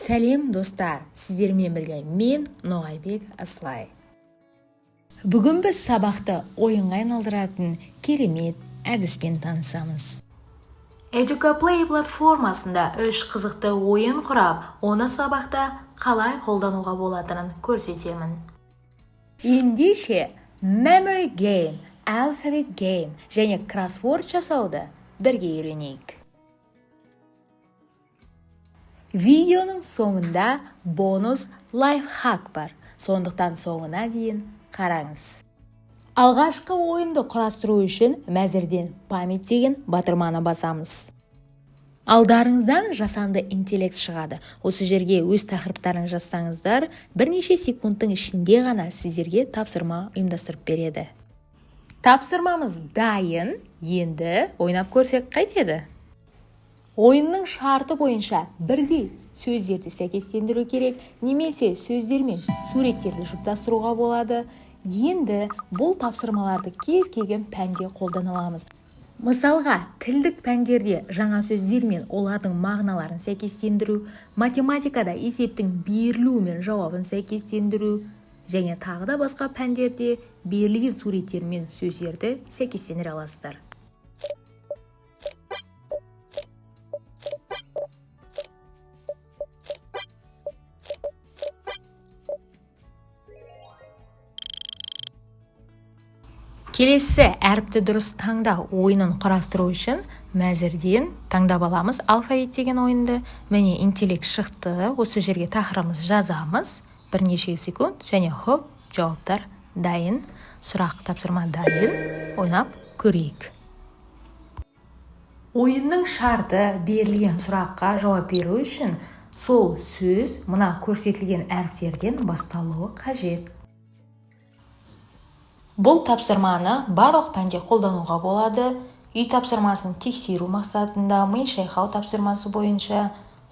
Сәлем достар, сіздермен бірге мен Ноғайбек Аслай. Бүгін біз сабақты ойынға айналдыратын керемет әдіспен танысамыз. Educaplay платформасында 3 қызықты ойын құрап, оны сабақта қалай қолдануға болатынын көрсетемін. Ендеше Memory Game, Alphabet Game және Crossword жасауды бірге үйренейік. Видеоның соңында бонус лайфхак бар, сондықтан соңына дейін қараңыз. Алғашқы ойынды құрастыру үшін мәзірден память деген батырманы басамыз. Алдарыңыздан жасанды интеллект шығады. Осы жерге өз тақырыптарын жазсаңыздар, бірнеше секундтың ішінде ғана сіздерге тапсырма ұйымдастырып береді. Тапсырмамыз дайын, енді ойнап көрсек қайтеді? Ойынның шарты бойынша бірдей сөздерді сәйкестендіру керек, немесе сөздер мен суреттерді жұптастыруға болады. Енді бұл тапсырмаларды кез келген пәнде қолдана аламыз. Мысалға, тілдік пәндерде жаңа сөздер мен олардың мағыналарын сәйкестендіру, математикада есептің берілуі мен жауабын сәйкестендіру, және тағы да басқа пәндерде берілген суреттер мен сөздерді сәйкестендіре аласыздар. Келесі әріпті дұрыс таңда ойынын құрастыру үшін мәзірден таңдап аламыз алфавит деген ойынды. Міне интеллект шықты, осы жерге тақырыбымызды жазамыз. Бірнеше секунд және хоп, жауаптар дайын. Сұрақ тапсырма дайын. Ойнап көрейік. Ойынның шарты берілген сұраққа жауап беру үшін сол сөз мына көрсетілген әріптерден басталуы қажет. Бұл тапсырманы барлық пәнде қолдануға болады. Үй тапсырмасын тексеру мақсатында ми шайқау тапсырмасы бойынша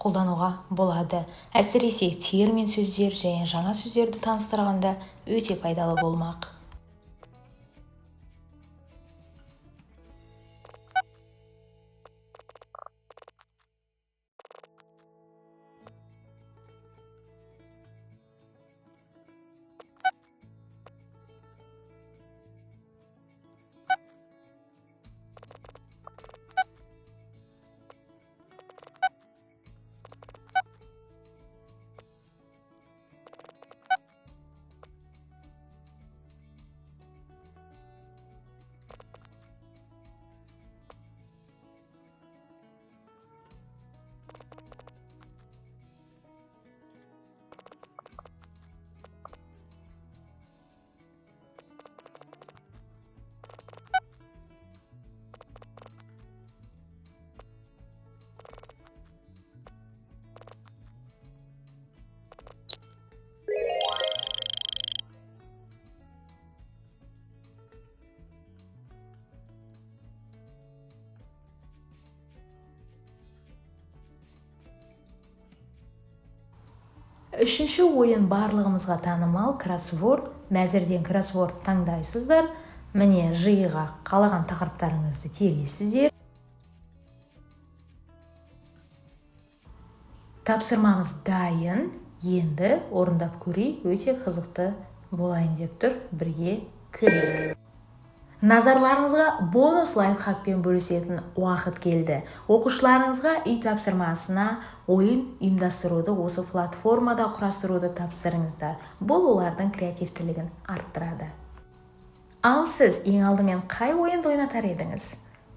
қолдануға болады. Әсіресе термин сөздер және жаңа сөздерді таныстырғанда өте пайдалы болмақ. Үшінші ойын барлығымызға танымал кроссворд. Мәзірден кроссворд таңдайсыздар. Міне жиыға қалаған тақырыптарыңызды тересіздер. Тапсырмамыз дайын. Енді орындап көрейік, өте қызықты болайын деп тұр. Бірге көрейік. Назарларыңызға бонус лайфхакпен бөлісетін уақыт келді. Оқушыларыңызға үй тапсырмасына ойын ұйымдастыруды осы платформада құрастыруды тапсырыңыздар. Бұл олардың креативтілігін арттырады. Ал сіз ең алдымен қай ойынды ойнатар едіңіз?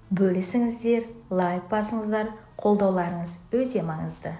Бөлісіңіздер, лайк басыңыздар, қолдауларыңыз өте маңызды.